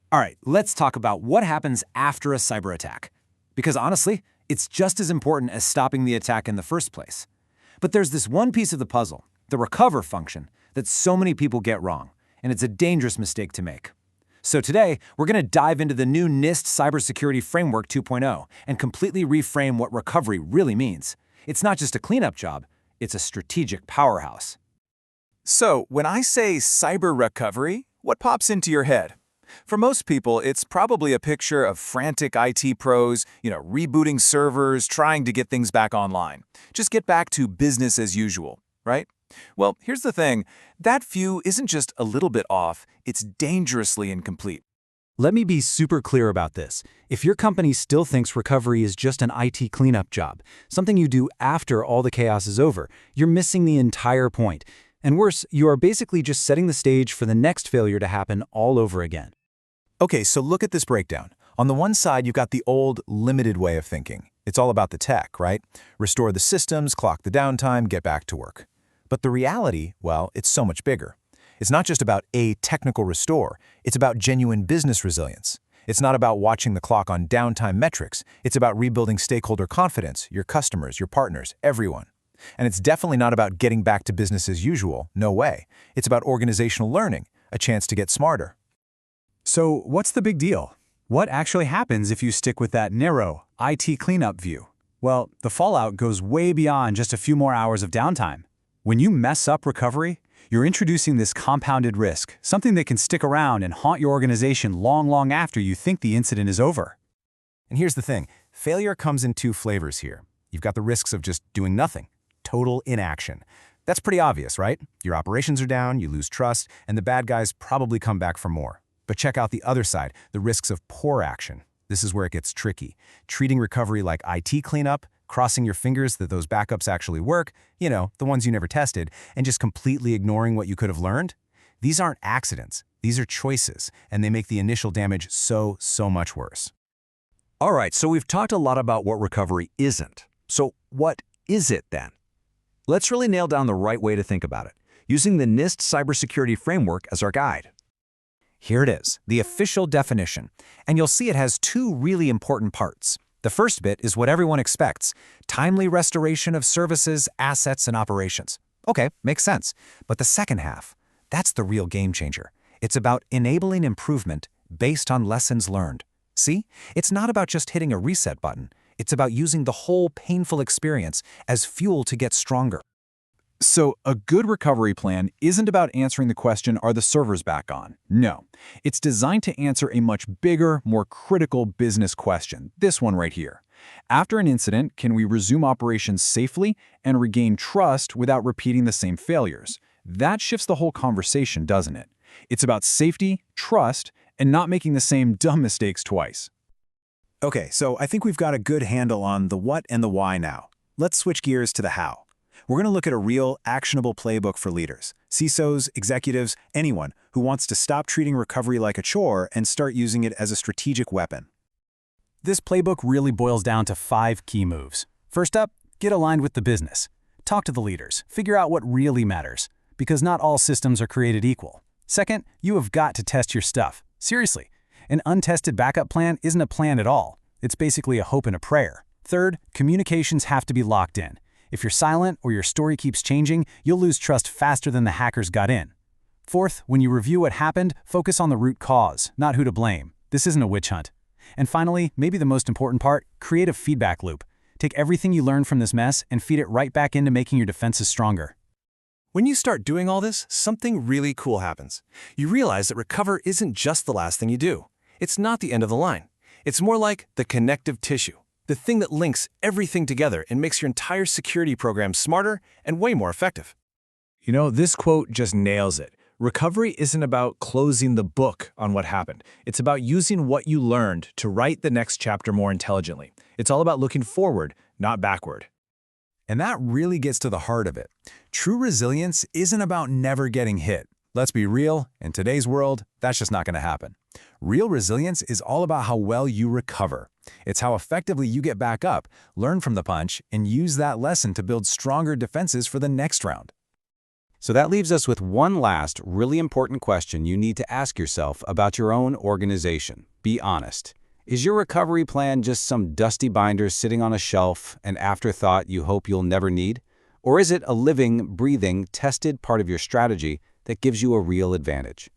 All right, let's talk about what happens after a cyber attack. Because honestly, it's just as important as stopping the attack in the first place. But there's this one piece of the puzzle, the recover function, that so many people get wrong, and it's a dangerous mistake to make. So today, we're going to dive into the new NIST Cybersecurity Framework 2.0 and completely reframe what recovery really means. It's not just a cleanup job, it's a strategic powerhouse. So, when I say cyber recovery, what pops into your head? For most people, it's probably a picture of frantic IT pros, rebooting servers, trying to get things back online. Just get back to business as usual, right? Well, here's the thing. That view isn't just a little bit off, it's dangerously incomplete. Let me be super clear about this. If your company still thinks recovery is just an IT cleanup job, something you do after all the chaos is over, you're missing the entire point. And worse, you are basically just setting the stage for the next failure to happen all over again. Okay, so look at this breakdown. On the one side, you've got the old, limited way of thinking. It's all about the tech, right? Restore the systems, clock the downtime, get back to work. But the reality, well, it's so much bigger. It's not just about a technical restore. It's about genuine business resilience. It's not about watching the clock on downtime metrics. It's about rebuilding stakeholder confidence, your customers, your partners, everyone. And it's definitely not about getting back to business as usual. No way. It's about organizational learning, a chance to get smarter. So what's the big deal? What actually happens if you stick with that narrow IT cleanup view? Well, the fallout goes way beyond just a few more hours of downtime. When you mess up recovery, you're introducing this compounded risk, something that can stick around and haunt your organization long after you think the incident is over. And here's the thing. Failure comes in two flavors here. You've got the risks of just doing nothing, total inaction. That's pretty obvious, right? Your operations are down, you lose trust, and the bad guys probably come back for more. But check out the other side, the risks of poor action. This is where it gets tricky. Treating recovery like IT cleanup, crossing your fingers that those backups actually work, the ones you never tested, and just completely ignoring what you could have learned. These aren't accidents. These are choices, and they make the initial damage so much worse. All right, so we've talked a lot about what recovery isn't. So what is it then? Let's really nail down the right way to think about it, using the NIST Cybersecurity Framework as our guide. Here it is, the official definition, and you'll see it has two really important parts. The first bit is what everyone expects, timely restoration of services, assets, and operations. Okay, makes sense. But the second half, that's the real game changer. It's about enabling improvement based on lessons learned. See? It's not about just hitting a reset button. It's about using the whole painful experience as fuel to get stronger. So a good recovery plan isn't about answering the question, are the servers back on? No. It's designed to answer a much bigger, more critical business question, this one right here. After an incident, can we resume operations safely and regain trust without repeating the same failures? That shifts the whole conversation, doesn't it? It's about safety, trust, and not making the same dumb mistakes twice. Okay, so I think we've got a good handle on the what and the why now. Let's switch gears to the how. We're going to look at a real, actionable playbook for leaders, CISOs, executives, anyone who wants to stop treating recovery like a chore and start using it as a strategic weapon. This playbook really boils down to 5 key moves. First up, get aligned with the business. Talk to the leaders. Figure out what really matters, because not all systems are created equal. Second, you have got to test your stuff. Seriously, an untested backup plan isn't a plan at all. It's basically a hope and a prayer. Third, communications have to be locked in. If you're silent or your story keeps changing, you'll lose trust faster than the hackers got in. Fourth, when you review what happened, focus on the root cause, not who to blame. This isn't a witch hunt. And finally, maybe the most important part, create a feedback loop. Take everything you learned from this mess and feed it right back into making your defenses stronger. When you start doing all this, something really cool happens. You realize that recover isn't just the last thing you do. It's not the end of the line. It's more like the connective tissue. The thing that links everything together and makes your entire security program smarter and way more effective. This quote just nails it. Recovery isn't about closing the book on what happened. It's about using what you learned to write the next chapter more intelligently. It's all about looking forward, not backward. And that really gets to the heart of it. True resilience isn't about never getting hit. Let's be real, in today's world, that's just not going to happen. Real resilience is all about how well you recover. It's how effectively you get back up, learn from the punch, and use that lesson to build stronger defenses for the next round. So that leaves us with one last, really important question you need to ask yourself about your own organization. Be honest. Is your recovery plan just some dusty binder sitting on a shelf, an afterthought you hope you'll never need? Or is it a living, breathing, tested part of your strategy that gives you a real advantage?